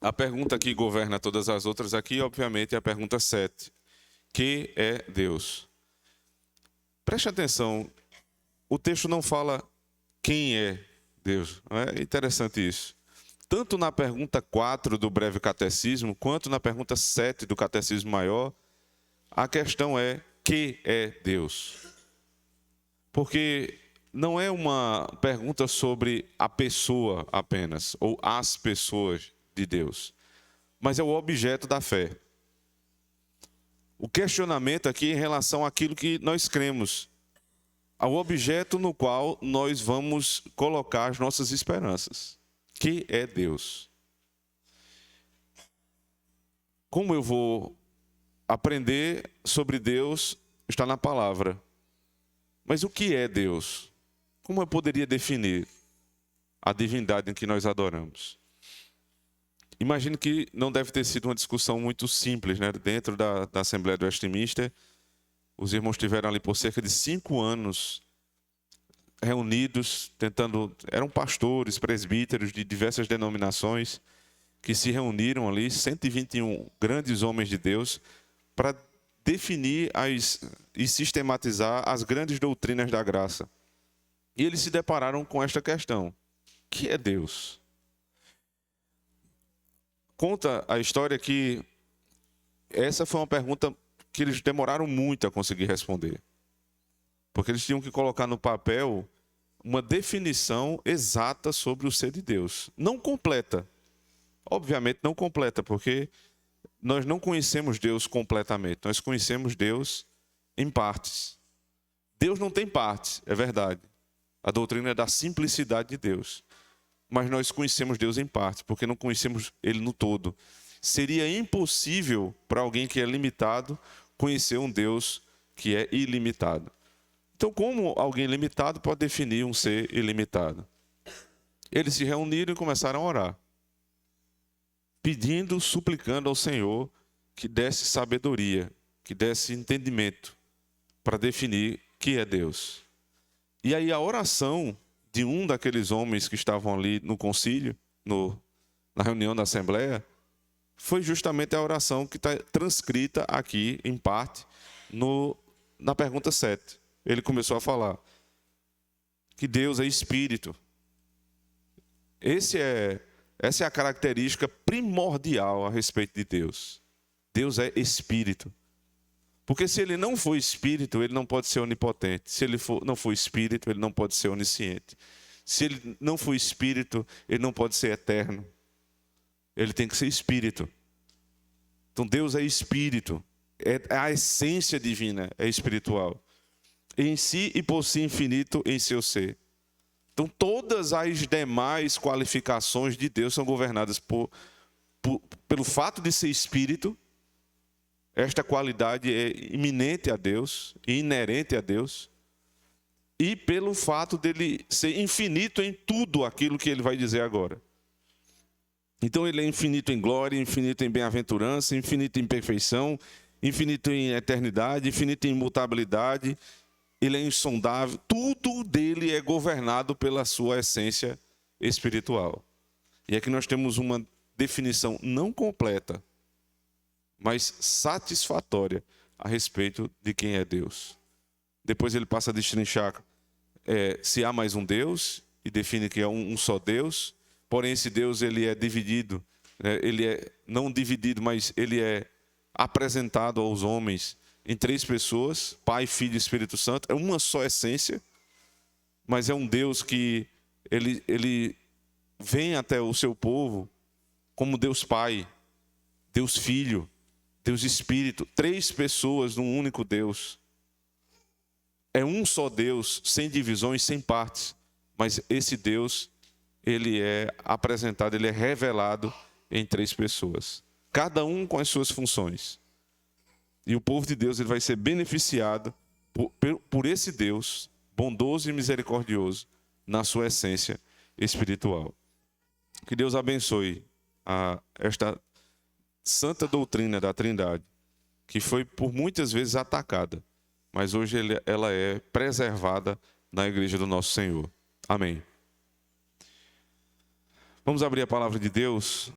A pergunta que governa todas as outras aqui, obviamente, é a pergunta 7. Que é Deus? Preste atenção, o texto não fala quem é Deus. É interessante isso. Tanto na pergunta 4 do breve catecismo, quanto na pergunta 7 do catecismo maior, a questão é: que é Deus? Porque não é uma pergunta sobre a pessoa apenas, ou as pessoas de Deus, mas é o objeto da fé. O questionamento aqui é em relação àquilo que nós cremos, ao objeto no qual nós vamos colocar as nossas esperanças, que é Deus. Como eu vou aprender sobre Deus está na palavra. Mas o que é Deus? Como eu poderia definir a divindade em que nós adoramos? Imagino que não deve ter sido uma discussão muito simples, né? Dentro da Assembleia do Westminster, os irmãos estiveram ali por cerca de 5 anos reunidos, tentando... Eram pastores, presbíteros de diversas denominações que se reuniram ali, 121 grandes homens de Deus, para definir e sistematizar as grandes doutrinas da graça. E eles se depararam com esta questão: que é Deus? Conta a história que essa foi uma pergunta que eles demoraram muito a conseguir responder. Porque eles tinham que colocar no papel uma definição exata sobre o ser de Deus. Não completa. Obviamente não completa, porque nós não conhecemos Deus completamente. Nós conhecemos Deus em partes. Deus não tem partes, é verdade. A doutrina é da simplicidade de Deus. Mas nós conhecemos Deus em parte, porque não conhecemos Ele no todo. Seria impossível para alguém que é limitado conhecer um Deus que é ilimitado. Então, como alguém limitado pode definir um ser ilimitado? Eles se reuniram e começaram a orar, pedindo, suplicando ao Senhor que desse sabedoria, que desse entendimento para definir que é Deus. E aí a oração de um daqueles homens que estavam ali no concílio, na reunião da Assembleia, foi justamente a oração que está transcrita aqui, em parte, na pergunta 7. Ele começou a falar que Deus é Espírito. Essa é a característica primordial a respeito de Deus. Deus é Espírito. Porque se ele não for Espírito, ele não pode ser onipotente. Se ele não for Espírito, ele não pode ser onisciente. Se ele não for Espírito, ele não pode ser eterno. Ele tem que ser Espírito. Então Deus é Espírito. A essência divina é espiritual. Em si e por si infinito em seu ser. Então todas as demais qualificações de Deus são governadas pelo fato de ser Espírito. Esta qualidade é iminente a Deus, inerente a Deus, e pelo fato dele ser infinito em tudo aquilo que ele vai dizer agora. Então ele é infinito em glória, infinito em bem-aventurança, infinito em perfeição, infinito em eternidade, infinito em imutabilidade, ele é insondável, tudo dele é governado pela sua essência espiritual. E aqui nós temos uma definição não completa, mas satisfatória a respeito de quem é Deus. Depois ele passa a destrinchar se há mais um Deus, e define que é um só Deus, porém esse Deus ele é dividido, ele é não dividido, mas ele é apresentado aos homens em 3 pessoas, Pai, Filho e Espírito Santo. É uma só essência, mas é um Deus que ele vem até o seu povo como Deus Pai, Deus Filho, Deus Espírito, 3 pessoas num único Deus. É um só Deus, sem divisões, sem partes. Mas esse Deus, ele é apresentado, ele é revelado em 3 pessoas. Cada um com as suas funções. E o povo de Deus ele vai ser beneficiado por esse Deus, bondoso e misericordioso, na sua essência espiritual. Que Deus abençoe esta santa doutrina da Trindade, que foi por muitas vezes atacada, mas hoje ela é preservada na igreja do nosso Senhor. Amém. Vamos abrir a palavra de Deus